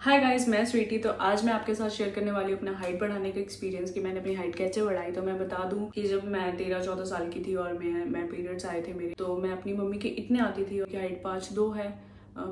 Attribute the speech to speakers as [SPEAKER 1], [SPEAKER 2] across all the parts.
[SPEAKER 1] Hi guys, मैं स्वीटी। तो आज मैं आपके साथ शेयर करने वाली हूँ अपना हाइट बढ़ाने का एक्सपीरियंस कि मैंने अपनी हाइट कैसे बढ़ाई। तो मैं बता दूं कि जब मैं 13-14 साल की थी और मैं पीरियड्स आए थे मेरे, तो मैं अपनी मम्मी के इतने आती थी कि हाइट 5'2" है,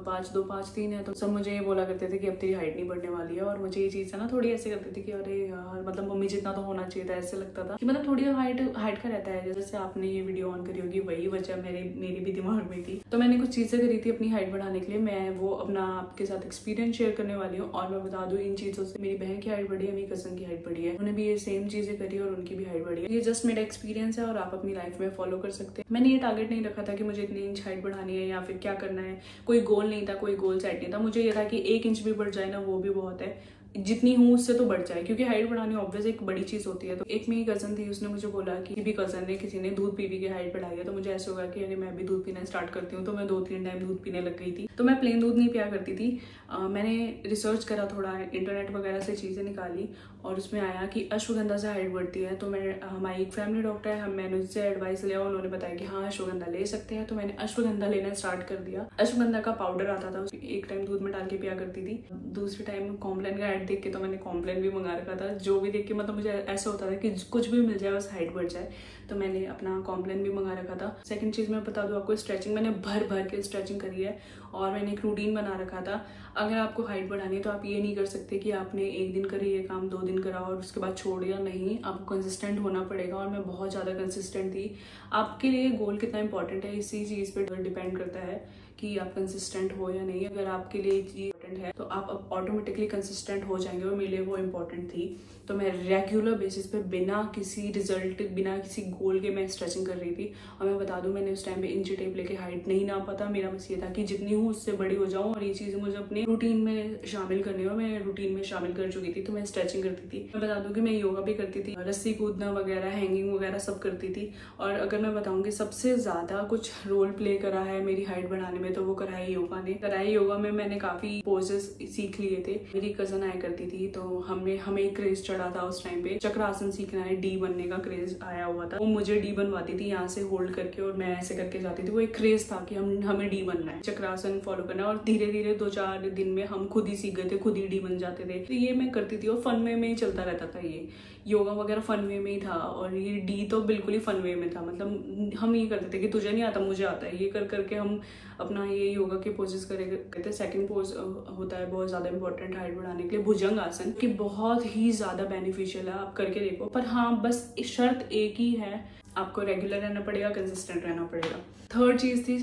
[SPEAKER 1] 5'2", 5'3" है। तो सब मुझे ये बोला करते थे कि अब तेरी हाइट नहीं बढ़ने वाली है। और मुझे ये चीज़ ना थोड़ी ऐसे करती थी कि अरे यार, मतलब मम्मी जितना तो होना चाहिए था। ऐसे लगता था कि मतलब थोड़ी हाइट का रहता है। जैसे आपने ये वीडियो ऑन करी होगी, वही वजह मेरी भी दिमाग में थी। तो मैंने कुछ चीज़ें करी थी अपनी हाइट बढ़ाने के लिए। मैं वो अपना आपके साथ एक्सपीरियंस शेयर करने वाली हूँ। और मैं बता दूँ, इन चीज़ों से मेरी बहन की हाइट बढ़ी है, मेरी कजन की हाइट बढ़ी है। उन्होंने भी ये सेम चीज़ें करी और उनकी भी हाइट बढ़ी है। ये जस्ट मेरा एक्सपीरियंस है और आप अपनी लाइफ में फॉलो कर सकते हैं। मैंने ये टारगेट नहीं रखा था कि मुझे इतनी इंच हाइट बढ़ानी है या फिर क्या करना है। कोई गोल नहीं था, कोई गोल सेट नहीं था। मुझे ये था कि 1 इंच भी बढ़ जाए ना, वो भी बहुत है। जितनी हूँ उससे तो बढ़ जाए, क्योंकि हाइट बढ़ानी ऑब्वियस एक बड़ी चीज होती है। तो एक मेरी कजन थी, उसने मुझे बोला कि भी कजन ने किसी ने दूध पी के हाइट बढ़ाई है। तो मुझे ऐसा होगा कि अरे मैं भी दूध पीना स्टार्ट करती हूँ। तो मैं 2-3 टाइम दूध पीने लग गई थी। तो मैं प्लेन दूध नहीं पिया करती थी। मैंने रिसर्च करा, थोड़ा इंटरनेट वगैरह से चीजें निकाली और उसमें आया कि अश्वगंधा से हाइट बढ़ती है। तो हमारी एक फैमिली डॉक्टर है, मैंने उससे एडवाइस लिया। उन्होंने बताया कि हाँ, अश्वगंधा ले सकते हैं। तो मैंने अश्वगंधा लेना स्टार्ट कर दिया। अश्वगंधा का पाउडर आता था, एक टाइम दूध में डाल के पिया करती थी। दूसरे टाइम कॉम्प्लेन का एड देख के तो मैंने कॉम्प्लेन भी मंगा रखा था। जो भी देख के मतलब मुझे ऐसा होता था कि कुछ भी मिल जाए बस हाइट बढ़ जाए। तो मैंने अपना कॉम्प्लेन भी मंगा रखा था। सेकंड चीज मैं बता दूं आपको, स्ट्रेचिंग मैंने भर के स्ट्रेचिंग करी है और मैंने एक रूटीन बना रखा था। अगर आपको हाइट बढ़ानी है तो आप ये नहीं कर सकते कि आपने 1 दिन करी ये काम, 2 दिन करा और उसके बाद छोड़ दिया। नहीं, आपको कंसिस्टेंट होना पड़ेगा। और मैं बहुत ज़्यादा कंसिस्टेंट थी। आपके लिए गोल कितना इंपॉर्टेंट है, इसी चीज़ पे डिपेंड करता है कि आप कंसिस्टेंट हो या नहीं। अगर आपके लिए चीज इंपॉर्टेंट है तो आप ऑटोमेटिकली कंसिस्टेंट हो जाएंगे। और मेरे लिए वो इंपॉर्टेंट थी। तो मैं रेगुलर बेसिस पे बिना किसी रिजल्ट, बिना किसी गोल के मैं स्ट्रेचिंग कर रही थी। और मैं बता दूं, मैंने उस टाइम पे इंची टेप लेके हाइट नहीं नापा था। मेरा बस ये था कि जितनी हूँ उससे बड़ी हो जाऊँ। और ये चीज़ मुझे अपने रूटीन में शामिल करनी हो। मैं रूटीन में शामिल कर चुकी थी। तो मैं स्ट्रेचिंग करती थी। मैं बता दूं कि मैं योगा भी करती थी, रस्सी कूदना वगैरह, हैंगिंग वगैरह सब करती थी। और अगर मैं बताऊँ कि सबसे ज़्यादा कुछ रोल प्ले करा है मेरी हाइट बढ़ाने में, तो वो करा है योगा ने। करा है योगा में मैंने काफ़ी पोजेस सीख लिए थे। मेरी कजन आया करती थी, तो हमें एक क्रेज चढ़ा था उस टाइम पे। चक्रासन सीखना है, डी बनने का क्रेज आया हुआ था। वो मुझे डी बनवाती थी यहाँ से होल्ड करके और मैं ऐसे करके जाती थी। वो एक क्रेज था कि हमें डी बनना है, चक्रासन फॉलो करना है। और धीरे धीरे 2-4 दिन में हम खुद ही सीख गए थे, खुद ही डी बन जाते थे। तो ये मैं करती थी और फन वे में ही चलता रहता था। ये योगा वगैरह फन वे में ही था और ये डी तो बिल्कुल ही फन वे में था। मतलब हम ये करते थे कि तुझे नहीं आता, मुझे आता है। ये कर करके हम अपना ये योगा के पोजेस करते थे। सेकंड पोज होता है बहुत ज्यादा इंपॉर्टेंट हाइट बढ़ाने के लिए, भुजंग आसन, कि बहुत ही ज्यादा बेनिफिशियल है। आप करके देखो। पर हाँ, बस शर्त एक ही है, आपको रेगुलर रहना पड़ेगा, कंसिस्टेंट रहना पड़ेगा। थर्ड चीज थी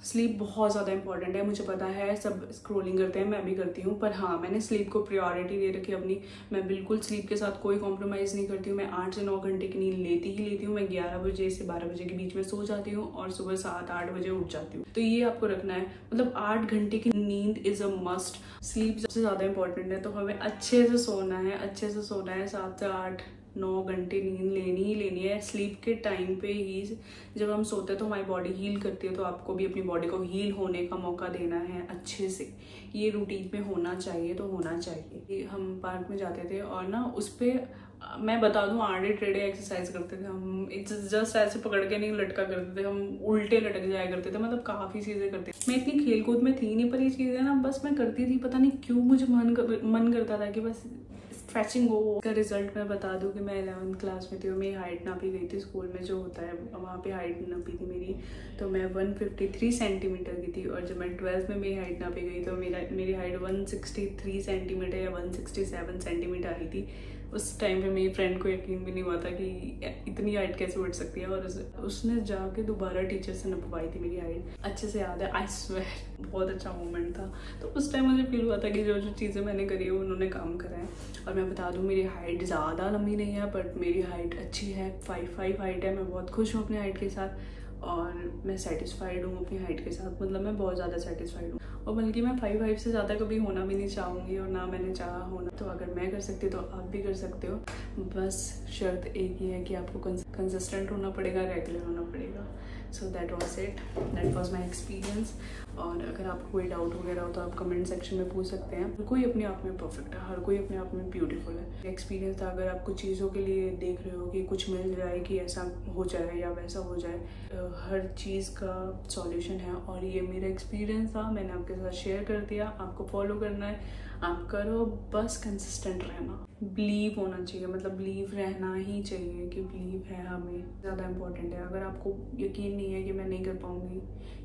[SPEAKER 1] स्लीप बहुत ज्यादा इंपॉर्टेंट है। मुझे पता है सब स्क्रोलिंग करते हैं, मैं भी करती हूँ। पर हाँ, मैंने स्लीप को प्रायोरिटी दे रखी है अपनी। मैं बिल्कुल स्लीप के साथ कोई कॉम्प्रोमाइज नहीं करती हूँ। मैं 8 से 9 घंटे की नींद लेती ही लेती हूँ। मैं 11 बजे से 12 बजे के बीच में सो जाती हूँ और सुबह 7-8 बजे उठ जाती हूँ। तो ये आपको रखना है, मतलब 8 घंटे की नींद इज अ मस्ट। स्लीप सबसे ज्यादा इंपॉर्टेंट है। तो हमें अच्छे से सोना है, 7 से 8-9 घंटे नींद लेनी ही लेनी है। स्लीप के टाइम पे ही जब हम सोते हैं तो हमारी बॉडी हील करती है। तो आपको भी अपनी बॉडी को हील होने का मौका देना है अच्छे से। ये रूटीन में होना चाहिए, तो होना चाहिए। हम पार्क में जाते थे और ना उस पर मैं बता दूं, आड़े टेढ़े एक्सरसाइज करते थे हम। जस्ट ऐसे पकड़ के नहीं लटका करते थे, हम उल्टे लटक जाया करते थे। मतलब काफी चीजें करते थे। मैं इतनी खेल कूद में थी नहीं, पर ये चीजें ना बस मैं करती थी। पता नहीं क्यों मुझे मन करता था कि बस स्ट्रेचिंग हो। का रिजल्ट मैं बता दूं कि मैं 11th क्लास में थी और मेरी हाइट नापी गई थी। स्कूल में जो होता है वहाँ पे हाइट नापी थी मेरी। तो मैं 153 सेंटीमीटर की थी। और जब मैं 12th में मेरी हाइट नापी गई तो मेरी हाइट 163 सेंटीमीटर या 167 सेंटीमीटर आई थी। उस टाइम पे मेरी फ्रेंड को यकीन भी नहीं हुआ था कि इतनी हाइट कैसे बढ़ सकती है। और उसने जाके दोबारा टीचर से नपवाई थी मेरी हाइट। अच्छे से याद है, आई स्वेयर, बहुत अच्छा मोमेंट था। तो उस टाइम मुझे फील हुआ था कि जो चीज़ें मैंने करी है उन्होंने काम करा है। और मैं बता दूं, मेरी हाइट ज़्यादा लंबी नहीं है, बट मेरी हाइट अच्छी है। 5'5" हाइट है। मैं बहुत खुश हूँ अपनी हाइट के साथ और मैं सेटिस्फाइड हूँ अपनी हाइट के साथ। मतलब मैं बहुत ज़्यादा सेटिस्फाइड हूँ। और बल्कि मैं 5'5" से ज़्यादा कभी होना भी नहीं चाहूँगी और ना मैंने चाहा होना। तो अगर मैं कर सकती तो आप भी कर सकते हो। बस शर्त एक ही है कि आपको कंसिस्टेंट होना पड़ेगा, रेगुलर होना पड़ेगा। So that was it, that was my experience. और अगर आपको कोई डाउट वगैरह हो तो आप कमेंट सेक्शन में पूछ सकते हैं। हर कोई अपने आप में परफेक्ट है, हर कोई अपने आप में ब्यूटीफुल है। एक्सपीरियंस था। अगर आप कुछ चीज़ों के लिए देख रहे हो कि कुछ मिल जाए, कि ऐसा हो जाए या वैसा हो जाए, हर चीज़ का सॉल्यूशन है। और ये मेरा एक्सपीरियंस था, मैंने आपके साथ शेयर कर दिया। आपको फॉलो करना है, आप करो, बस कंसिस्टेंट रहना, बिलीव होना चाहिए, मतलब बिलीव रहना ही चाहिए कि बिलीव है हमें, ज़्यादा इंपॉर्टेंट है। अगर आपको यकीन नहीं है कि मैं नहीं कर पाऊंगी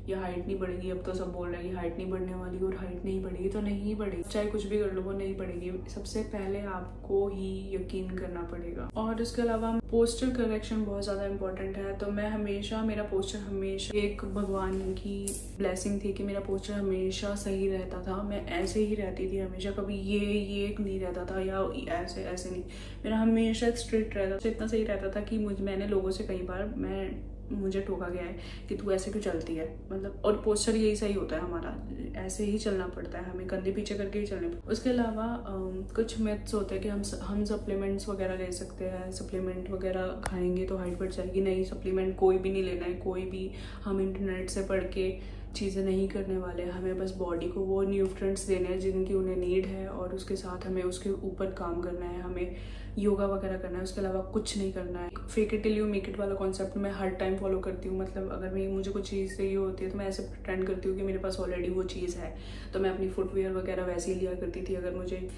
[SPEAKER 1] या हाइट नहीं बढ़ेगी, अब तो सब बोल रहे हैं कि हाइट नहीं बढ़ने वाली और हाइट नहीं बढ़ेगी, तो नहीं बढ़ेगी, चाहे कुछ भी कर लो वो नहीं बढ़ेगी। सबसे पहले आपको ही यकीन करना पड़ेगा। और इसके अलावा पोस्चर करेक्शन बहुत ज़्यादा इंपॉर्टेंट है। तो मैं हमेशा, मेरा पोस्चर हमेशा एक भगवान की ब्लेसिंग थी कि मेरा पोस्चर हमेशा सही रहता था। मैं ऐसे ही रहती थी हमेशा, कभी ये नहीं रहता था या ऐसे नहीं, मेरा हमेशा स्ट्रिक्ट रहता था, इतना सही रहता था कि मैंने लोगों से कई बार मुझे टोका गया है कि तू ऐसे क्यों चलती है, मतलब। और पोस्चर यही सही होता है हमारा, ऐसे ही चलना पड़ता है हमें, कंधे पीछे करके ही चलने पड़ता है। उसके अलावा कुछ मिथ्स होते हैं कि हम सप्लीमेंट्स वगैरह ले सकते हैं, सप्लीमेंट वगैरह खाएंगे तो हाइट बढ़ जाएगी। नहीं, सप्लीमेंट कोई भी नहीं लेना है, कोई भी हम इंटरनेट से पढ़ के चीज़ें नहीं करने वाले। हमें बस बॉडी को वो न्यूट्रिएंट्स देने हैं जिनकी उन्हें नीड है, और उसके साथ हमें उसके ऊपर काम करना है, हमें योगा वगैरह करना है। उसके अलावा कुछ नहीं करना है। Fake it till you make it वाला कॉन्सेप्ट मैं हर टाइम फॉलो करती हूँ। मतलब अगर मुझे कुछ चीज़ चाहिए होती है तो मैं ऐसे प्रिटेंड करती हूँ कि मेरे पास ऑलरेडी वो चीज़ है। तो मैं अपनी फुटवेयर वगैरह वैसे ही लिया करती थी। अगर मुझे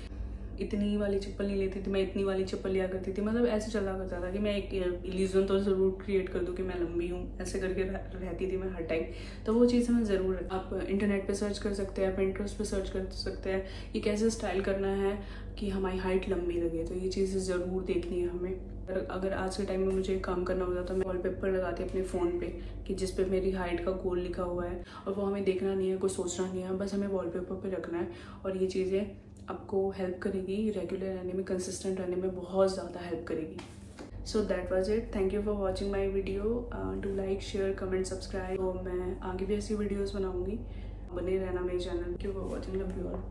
[SPEAKER 1] इतनी वाली चप्पल नहीं लेती थी, मैं इतनी वाली चप्पल लिया करती थी। मतलब ऐसे चला करता था कि मैं एक इल्यूजन तो ज़रूर क्रिएट कर दूँ कि मैं लंबी हूँ, ऐसे करके रहती थी मैं हर टाइम। तो वो चीज़ मैं ज़रूर, आप इंटरनेट पे सर्च कर सकते हैं, पिंटरेस्ट पे सर्च कर सकते हैं कि कैसे स्टाइल करना है कि हमारी हाइट लंबी लगे। तो ये चीज़ें ज़रूर देखनी है हमें। अगर आज के टाइम में मुझे काम करना होता तो मैं वॉलपेपर लगाती अपने फ़ोन पे कि जिस पे मेरी हाइट का गोल लिखा हुआ है, और वो हमें देखना नहीं है, कुछ सोचना नहीं है, बस हमें वॉलपेपर पे रखना है। और ये चीज़ें आपको हेल्प करेगी, रेगुलर रहने में, कंसिस्टेंट रहने में बहुत ज़्यादा हेल्प करेगी। So that was it. Thank you for watching my video. Do like, share, comment, subscribe. तो मैं आगे भी ऐसी वीडियोज़ बनाऊँगी, बने रहना मेरे channel. Thank you for watching, love you all.